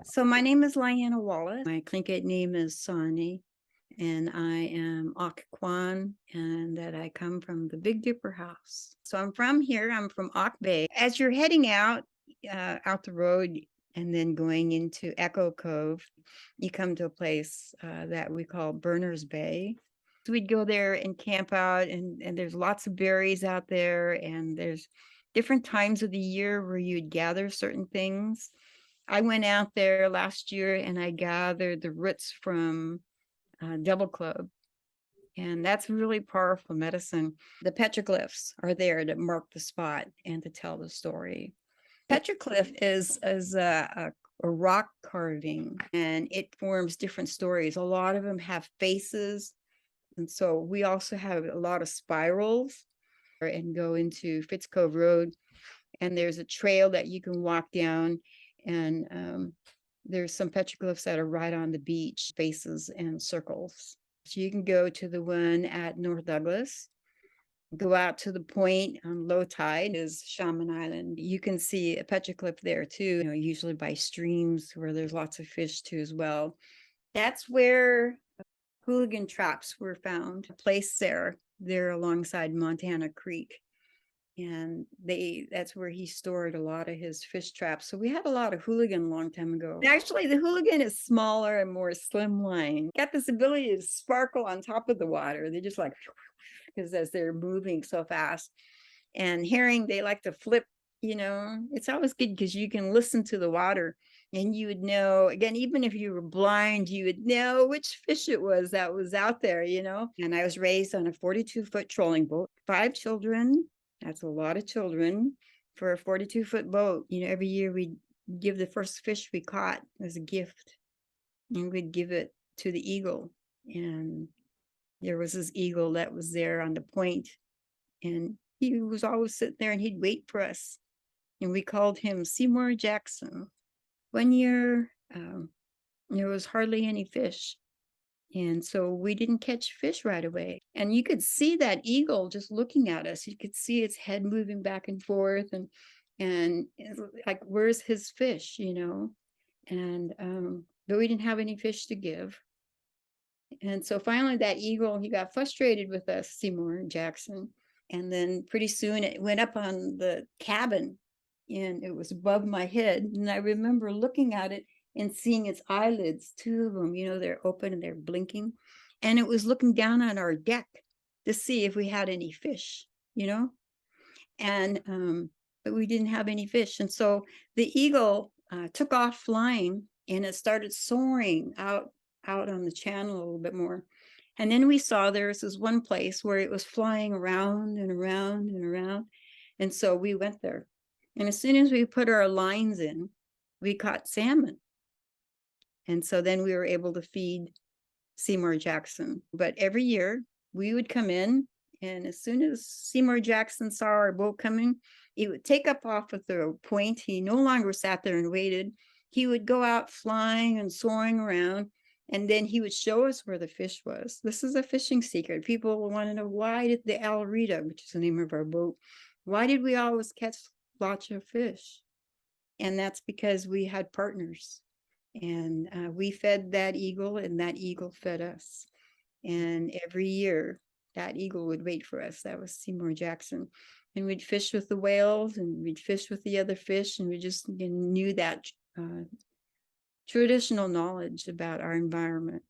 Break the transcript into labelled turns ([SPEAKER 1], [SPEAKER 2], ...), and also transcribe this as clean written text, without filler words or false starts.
[SPEAKER 1] So my name is Liana Wallace. My Tlingit name is Sani, and I am Occoquan, and that I come from the Big Dipper House. So I'm from here. I'm from Ock Bay. As you're heading out the road, and then going into Echo Cove, you come to a place that we call Burners Bay. So we'd go there and camp out, and there's lots of berries out there, and there's different times of the year where you'd gather certain things. I went out there last year and I gathered the roots from Devil Club, and that's really powerful medicine. The petroglyphs are there to mark the spot and to tell the story. Petroglyph is a rock carving, and it forms different stories. A lot of them have faces, and so we also have a lot of spirals and go into Fitz Cove Road, and there's a trail that you can walk down, and there's some petroglyphs that are right on the beach, faces and circles. So you can go to the one at North Douglas, go out to the point on low tide is Shaman Island. You can see a petroglyph there too, usually by streams where there's lots of fish too as well. That's where hooligan traps were found, placed there alongside Montana Creek. And that's where he stored a lot of his fish traps. So we had a lot of hooligan a long time ago. Actually, the hooligan is smaller and more slimline. Got this ability to sparkle on top of the water. They're just like, because as they're moving so fast. And herring, they like to flip, it's always good because you can listen to the water and you would know, again, even if you were blind, you would know which fish it was that was out there. And I was raised on a 42-foot trolling boat, 5 children. That's a lot of children for a 42-foot boat. Every year we'd give the first fish we caught as a gift, and we'd give it to the eagle. And there was this eagle that was there on the point, and he was always sitting there and he'd wait for us. And we called him Seymour Jackson. One year, there was hardly any fish. And so we didn't catch fish right away. And you could see that eagle just looking at us. You could see its head moving back and forth, and like, where's his fish, And but we didn't have any fish to give. And so finally that eagle, he got frustrated with us, Seymour Jackson. And then pretty soon it went up on the cabin and it was above my head. And I remember looking at it and seeing its eyelids, 2 of them, they're open and they're blinking. And it was looking down on our deck to see if we had any fish, and but we didn't have any fish. And so the eagle took off flying, and it started soaring out on the channel a little bit more. And then we saw there was this one place where it was flying around and around and around. And so we went there. And as soon as we put our lines in, we caught salmon. And so then we were able to feed Seymour Jackson. But every year we would come in, and as soon as Seymour Jackson saw our boat coming, he would take up off of the point. He no longer sat there and waited. He would go out flying and soaring around, and then he would show us where the fish was. This is a fishing secret. People want to know, why did the El Rita, which is the name of our boat, why did we always catch lots of fish? And that's because we had partners. And we fed that eagle, and that eagle fed us. And every year, that eagle would wait for us. That was Seymour Jackson. And we'd fish with the whales, and we'd fish with the other fish, and we just knew that traditional knowledge about our environment.